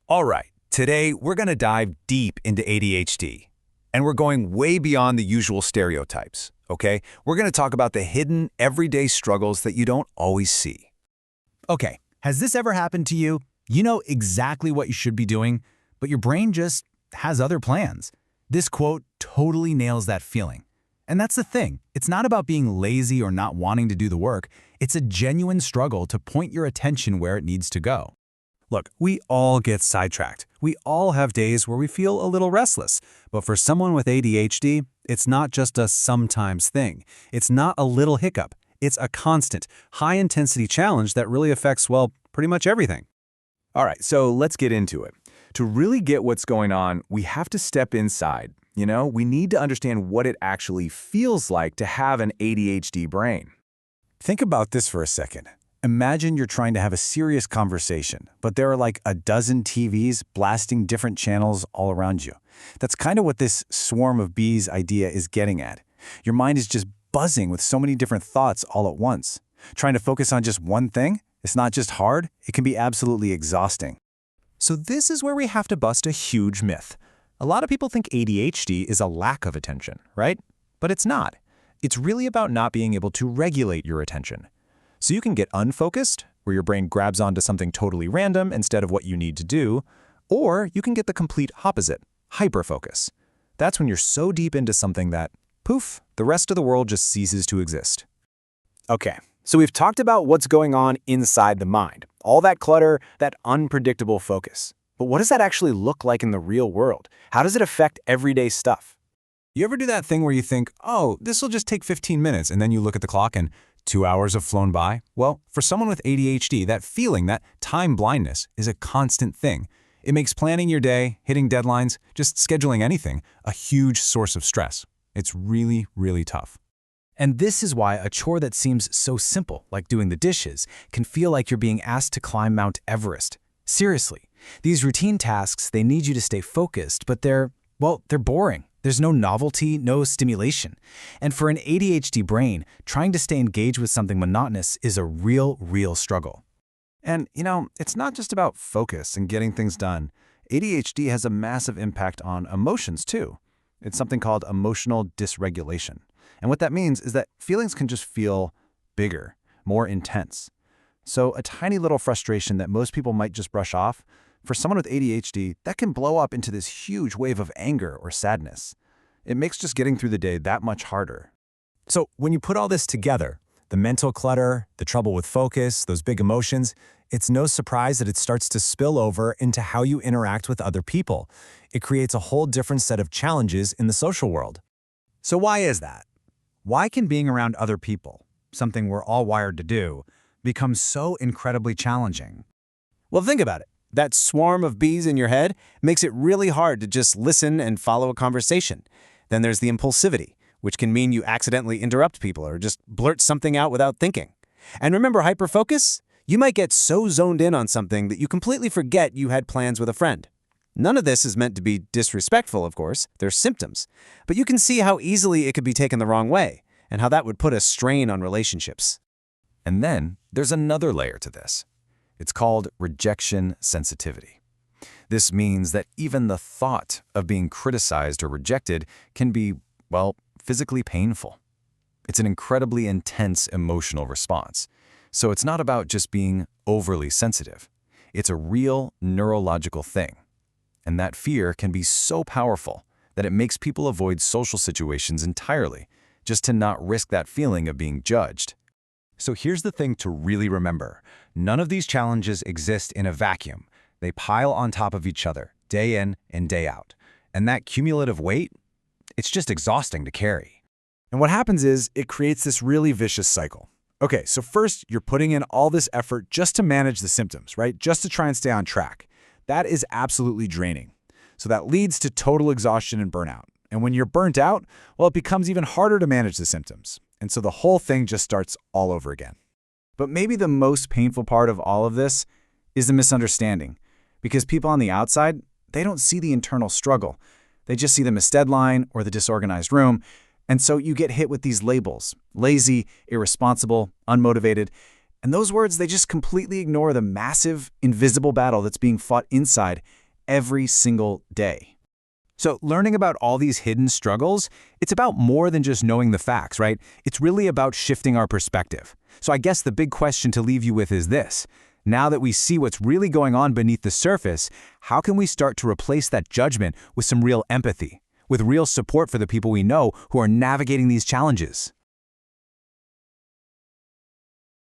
All right, today we're going to dive deep into ADHD, and we're going way beyond the usual stereotypes, okay? We're going to talk about the hidden, everyday struggles that you don't always see. Okay, has this ever happened to you? You know exactly what you should be doing, but your brain just has other plans. This quote totally nails that feeling. And that's the thing. It's not about being lazy or not wanting to do the work. It's a genuine struggle to point your attention where it needs to go. Look, we all get sidetracked. We all have days where we feel a little restless. But for someone with ADHD, it's not just a sometimes thing. It's not a little hiccup. It's a constant, high-intensity challenge that really affects, well, pretty much everything. All right, so let's get into it. To really get what's going on, we have to step inside. We need to understand what it actually feels like to have an ADHD brain. Think about this for a second. Imagine you're trying to have a serious conversation, but there are like a dozen TVs blasting different channels all around you. That's kind of what this swarm of bees idea is getting at. Your mind is just buzzing with so many different thoughts all at once. Trying to focus on just one thing, it's not just hard, it can be absolutely exhausting. So this is where we have to bust a huge myth. A lot of people think ADHD is a lack of attention, right? But it's not. It's really about not being able to regulate your attention. So you can get unfocused, where your brain grabs onto something totally random instead of what you need to do, or you can get the complete opposite, hyperfocus. That's when you're so deep into something that, poof, the rest of the world just ceases to exist. Okay, so we've talked about what's going on inside the mind, all that clutter, that unpredictable focus. But what does that actually look like in the real world? How does it affect everyday stuff? You ever do that thing where you think, oh, this will just take 15 minutes, and then you look at the clock and 2 hours have flown by? Well, for someone with ADHD, that feeling, that time blindness, is a constant thing. It makes planning your day, hitting deadlines, just scheduling anything, a huge source of stress. It's really, really tough. And this is why a chore that seems so simple, like doing the dishes, can feel like you're being asked to climb Mount Everest. Seriously, these routine tasks, they need you to stay focused, but they're boring. There's no novelty, no stimulation. And for an ADHD brain, trying to stay engaged with something monotonous is a real struggle. And, it's not just about focus and getting things done. ADHD has a massive impact on emotions, too. It's something called emotional dysregulation. And what that means is that feelings can just feel bigger, more intense. So a tiny little frustration that most people might just brush off, for someone with ADHD, that can blow up into this huge wave of anger or sadness. It makes just getting through the day that much harder. So when you put all this together, the mental clutter, the trouble with focus, those big emotions, it's no surprise that it starts to spill over into how you interact with other people. It creates a whole different set of challenges in the social world. So why is that? Why can being around other people, something we're all wired to do, become so incredibly challenging? Well, think about it. That swarm of bees in your head makes it really hard to just listen and follow a conversation. Then there's the impulsivity, which can mean you accidentally interrupt people or just blurt something out without thinking. And remember hyperfocus? You might get so zoned in on something that you completely forget you had plans with a friend. None of this is meant to be disrespectful, of course. They're symptoms. But you can see how easily it could be taken the wrong way, and how that would put a strain on relationships. And then there's another layer to this. It's called rejection sensitivity. This means that even the thought of being criticized or rejected can be, physically painful. It's an incredibly intense emotional response. So it's not about just being overly sensitive. It's a real neurological thing. And that fear can be so powerful that it makes people avoid social situations entirely, just to not risk that feeling of being judged. So here's the thing to really remember. None of these challenges exist in a vacuum. They pile on top of each other, day in and day out. And that cumulative weight, it's just exhausting to carry. And what happens is it creates this really vicious cycle. Okay, so first you're putting in all this effort just to manage the symptoms, right? Just to try and stay on track. That is absolutely draining. So that leads to total exhaustion and burnout. And when you're burnt out, well, it becomes even harder to manage the symptoms. And so the whole thing just starts all over again. But maybe the most painful part of all of this is the misunderstanding. Because people on the outside, they don't see the internal struggle. They just see the missed deadline or the disorganized room. And so you get hit with these labels: lazy, irresponsible, unmotivated. And those words, they just completely ignore the massive, invisible battle that's being fought inside every single day. So learning about all these hidden struggles, it's about more than just knowing the facts, right? It's really about shifting our perspective. So I guess the big question to leave you with is this. Now that we see what's really going on beneath the surface, how can we start to replace that judgment with some real empathy, with real support for the people we know who are navigating these challenges?